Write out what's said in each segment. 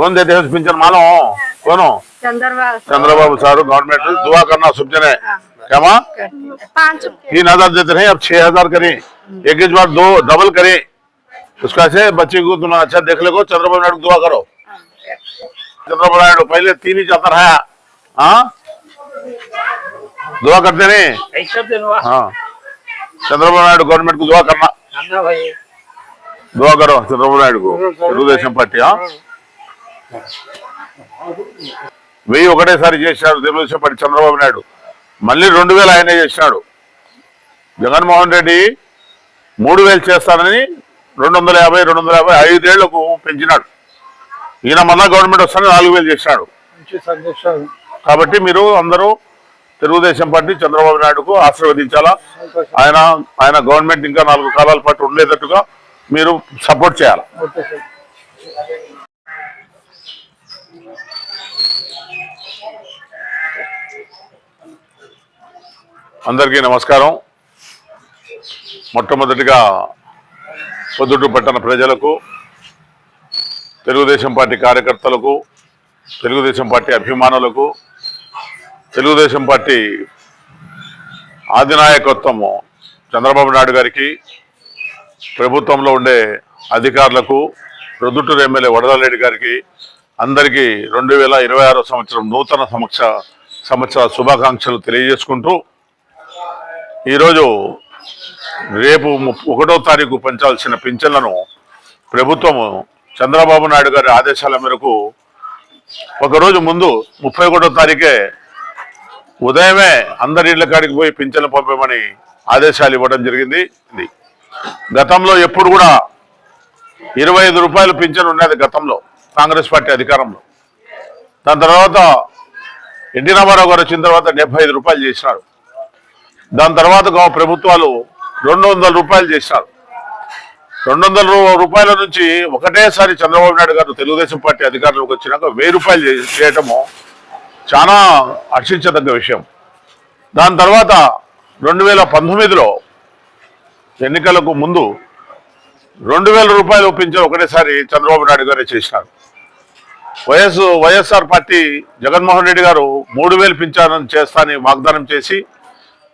कौन देते हैं पेंशन मानो कौन हो? चंद्रबाबू सारू गवर्नमेंट दुआ करना सब जने क्या माँ 3,000 देते हैं अब 6,000 करें एक बार 2 डबल करें उसका से बच्चे को तुम अच्छा देख ले को चंद्रबाबू नायडू दुआ करो। चंद्रबाबू नायडू पहले 3 ही जाता रहा हाँ दुआ करते नहीं हाँ चंद्रबाबू नायडू गवर्नमेंट को दुआ करना दुआ करो चंद्रबाबू नायडू को తెలుగుదేశం పార్టీ వెయ్యి ఒకటేసారి చేశాడు తెలుగుదేశం పార్టీ చంద్రబాబు నాయుడు మళ్ళీ 2000 ఆయనే చేశాడు జగన్మోహన్ రెడ్డి 3000 చేస్తానని 250 5 పెంచినాడు ఈయన మళ్ళా గవర్నమెంట్ వస్తానే 4000 చేశాడు కాబట్టి మీరు అందరూ తెలుగుదేశం పార్టీ చంద్రబాబు నాయుడుకు ఆశీర్వదించాలా ఆయన గవర్నమెంట్ ఇంకా 4 కాలాల పాటు ఉండేటట్టుగా మీరు సపోర్ట్ చేయాలి। అందరికీ నమస్కారం। మొట్టమొదటిగా పొద్దుటూరు పట్టణ ప్రజలకు తెలుగుదేశం పార్టీ కార్యకర్తలకు తెలుగుదేశం పార్టీ అభిమానులకు తెలుగుదేశం పార్టీ అధినాయకత్వము చంద్రబాబు నాయుడు గారికి ప్రభుత్వంలో ఉండే అధికారులకు ప్రొద్దుటూరు ఎమ్మెల్యే వరదరెడ్డి గారికి అందరికీ 2026 సంవత్సరం నూతన సంవత్సర శుభాకాంక్షలు తెలియజేసుకుంటూ ఈరోజు రేపు 1వ తారీఖు పెంచాల్సిన పింఛన్లను ప్రభుత్వము చంద్రబాబు నాయుడు గారి ఆదేశాల మేరకు ఒకరోజు ముందు 31వ తారీఖే ఉదయమే అందరి ఇళ్ల కాడికి పోయి పింఛన్లు పంపమని ఆదేశాలు ఇవ్వడం జరిగింది। గతంలో ఎప్పుడు కూడా 25 రూపాయలు పింఛన్ ఉన్నది గతంలో కాంగ్రెస్ పార్టీ అధికారంలో। దాని తర్వాత ఎన్టీ రామారావు గారు వచ్చిన తర్వాత 75 రూపాయలు చేసినారు। దాని తర్వాత ప్రభుత్వాలు 200 రూపాయలు చేసినారు। 200 రూపాయల నుంచి ఒకటేసారి చంద్రబాబు నాయుడు గారు తెలుగుదేశం పార్టీ అధికారంలోకి వచ్చినాక 1000 రూపాయలు చేయటము చాలా హర్షించదగ్గ విషయం। దాని తర్వాత 2019లో ఎన్నికలకు ముందు 2000 రూపాయలు పింఛన్ ఒకటేసారి చంద్రబాబు నాయుడు గారే చేసినారు। వైఎస్ఆర్ పార్టీ జగన్మోహన్ రెడ్డి గారు 3000 పింఛన్ చేస్తానని వాగ్దానం చేసి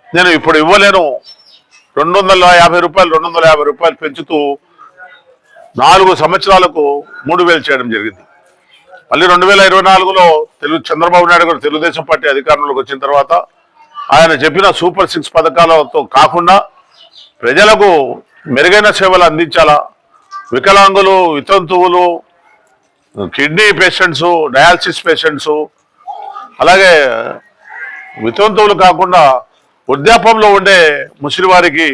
నేను ఇప్పుడు ఇవ్వలేను 250 రూపాయలు పెంచుతూ 4 సంవత్సరాలకు 3000 చేయడం జరిగింది। మళ్ళీ 2024లో చంద్రబాబు నాయుడు గారు తెలుగుదేశం పార్టీ అధికారంలోకి వచ్చిన తర్వాత ఆయన చెప్పిన సూపర్ 6 పథకాలతో కాకుండా ప్రజలకు మెరుగైన సేవలు అందించాలా, వికలాంగులు వితంతువులు కిడ్నీ పేషెంట్స్ డయాలసిస్ పేషెంట్స్ అలాగే వితంతువులు కాకుండా వృద్ధాప్యంలో ఉండే ముసలి వారికి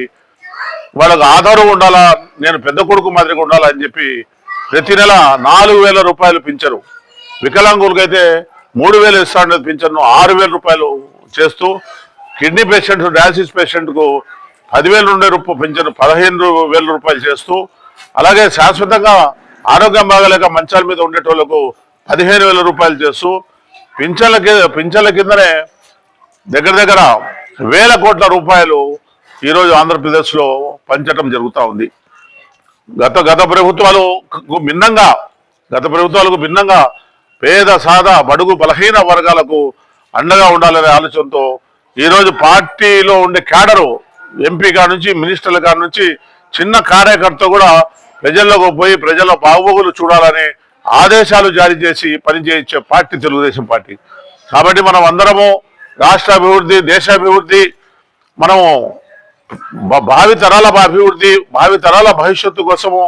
వాళ్ళకు ఆధారం ఉండాలా, నేను పెద్ద కొడుకు మాదిరిగా ఉండాలా అని చెప్పి ప్రతి నెల 4000 రూపాయలు పింఛను, వికలాంగులకైతే 3000 ఇస్తాడు పింఛను 6000 రూపాయలు చేస్తూ కిడ్నీ పేషెంట్ డయాలసిస్ పేషెంట్కు 10,000 ఉండే పింఛను 15,000 రూపాయలు చేస్తూ అలాగే శాశ్వతంగా ఆరోగ్యం బాగలేక మంచాల మీద ఉండేటోళ్లకు 15,000 రూపాయలు చేస్తూ పింఛన్ల కిందనే దగ్గర 1,000 కోట్ల రూపాయలు ఈరోజు ఆంధ్రప్రదేశ్లో పంచడం జరుగుతూ ఉంది। గత ప్రభుత్వాలకు భిన్నంగా పేద సాదా బడుగు బలహీన వర్గాలకు అండగా ఉండాలనే ఆలోచనతో ఈరోజు పార్టీలో ఉండే క్యాడరు ఎంపీ గారి నుంచి మినిస్టర్ల గారి నుంచి చిన్న కార్యకర్త కూడా ప్రజల్లోకి పోయి ప్రజల బాగోగులు చూడాలని ఆదేశాలు జారీ చేసి పనిచేయించే పార్టీ తెలుగుదేశం పార్టీ। కాబట్టి మనం అందరము రాష్ట్ర అభివృద్ధి దేశాభివృద్ధి మనము భావితరాల భవిష్యత్తు కోసము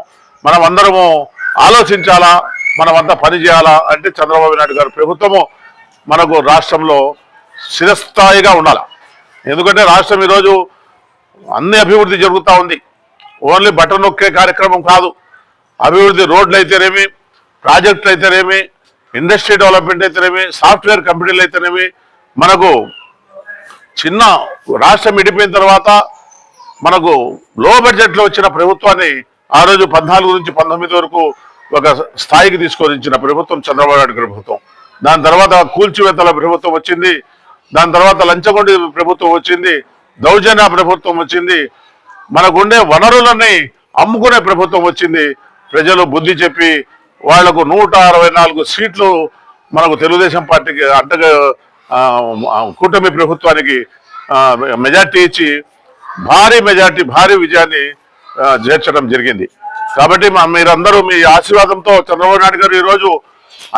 మనం అందరము ఆలోచించాలా, మనమంతా పని చేయాలా అంటే చంద్రబాబు నాయుడు గారి ప్రభుత్వము మనకు రాష్ట్రంలో స్థిరస్థాయిగా ఉండాలి। ఎందుకంటే రాష్ట్రం ఈరోజు అన్ని అభివృద్ధి జరుగుతూ ఉంది, ఓన్లీ బటన్ నొక్కే కార్యక్రమం కాదు। అభివృద్ధి రోడ్లు అయితేనేమి, ప్రాజెక్టులు అయితేనేమి, ఇండస్ట్రీ డెవలప్మెంట్ అయితేనేమి, సాఫ్ట్వేర్ కంపెనీలు అయితేనేమి, మనకు చిన్న రాష్ట్రం విడిపోయిన తర్వాత మనకు లో బడ్జెట్లో వచ్చిన ప్రభుత్వాన్ని ఆ రోజు 14 నుంచి 19 వరకు ఒక స్థాయికి తీసుకొచ్చిన ప్రభుత్వం చంద్రబాబు నాయుడు ప్రభుత్వం। దాని తర్వాత కూల్చివేతల ప్రభుత్వం వచ్చింది, దాని తర్వాత లంచగొండి ప్రభుత్వం వచ్చింది, దౌర్జన్య ప్రభుత్వం వచ్చింది, మనకుండే వనరులన్నీ అమ్ముకునే ప్రభుత్వం వచ్చింది। ప్రజలు బుద్ధి చెప్పి వాళ్లకు 164 సీట్లు మనకు తెలుగుదేశం పార్టీకి అంటగా కూటమి ప్రభుత్వానికి మెజార్టీ ఇచ్చి భారీ మెజార్టీ భారీ విజయాన్ని చేర్చడం జరిగింది. కాబట్టి మీరందరూ మీ ఆశీర్వాదంతో చంద్రబాబు నాయుడు గారు ఈరోజు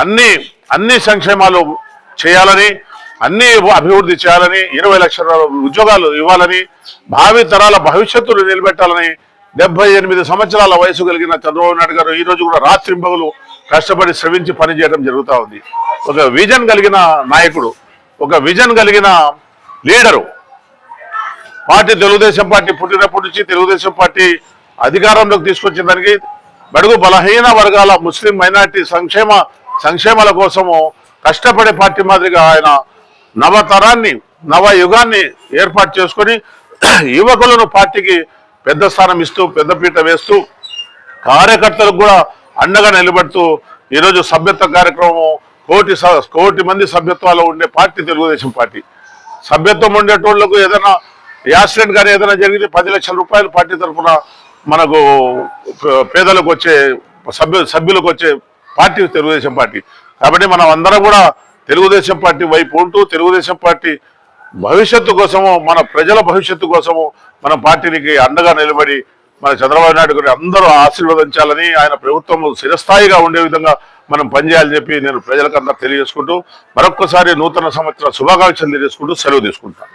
అన్ని సంక్షేమాలు చేయాలని, అన్ని అభివృద్ధి చేయాలని, 20 లక్షల ఉద్యోగాలు ఇవ్వాలని, భావి తరాల భవిష్యత్తును నిలబెట్టాలని 78 సంవత్సరాల వయసు కలిగిన చంద్రబాబు నాయుడు గారు ఈరోజు కూడా రాత్రింబగలు కష్టపడి శ్రమించి పనిచేయడం జరుగుతూ ఉంది. ఒక విజన్ కలిగిన నాయకుడు, ఒక విజన్ కలిగిన లీడరు. పార్టీ తెలుగుదేశం పార్టీ పుట్టినప్పటి నుంచి తెలుగుదేశం పార్టీ అధికారంలోకి తీసుకొచ్చిన దానికి బడుగు బలహీన వర్గాల ముస్లిం మైనార్టీ సంక్షేమాల కోసము కష్టపడే పార్టీ మాదిరిగా ఆయన నవతరాన్ని నవయుగాన్ని ఏర్పాటు చేసుకొని యువకులను పార్టీకి పెద్ద స్థానం ఇస్తూ పెద్దపీట వేస్తూ కార్యకర్తలకు కూడా అండగా నిలబడుతూ ఈరోజు సభ్యత్వ కార్యక్రమం కోటి మంది సభ్యత్వాలు ఉండే పార్టీ తెలుగుదేశం పార్టీ. సభ్యత్వం ఉండేటోళ్లకు ఏదైనా యాక్సిడెంట్ కానీ ఏదైనా జరిగితే 10 లక్షల రూపాయలు పార్టీ తరఫున మనకు పేదలకు వచ్చే సభ్యులకు వచ్చే పార్టీ తెలుగుదేశం పార్టీ. కాబట్టి మనం అందరం కూడా తెలుగుదేశం పార్టీ వైపు ఉంటూ తెలుగుదేశం పార్టీ భవిష్యత్తు కోసము, మన ప్రజల భవిష్యత్తు కోసము మన పార్టీకి అండగా నిలబడి మన చంద్రబాబు నాయుడు గారిని అందరూ ఆశీర్వదించాలని, ఆయన ప్రభుత్వం చిరస్థాయిగా ఉండే విధంగా మనం పనిచేయాలని చెప్పి నేను ప్రజలకు అందరూ తెలియజేసుకుంటూ మరొక్కసారి నూతన సంవత్సర శుభాకాంక్షలు తెలియజేసుకుంటూ సెలవు తీసుకుంటాను.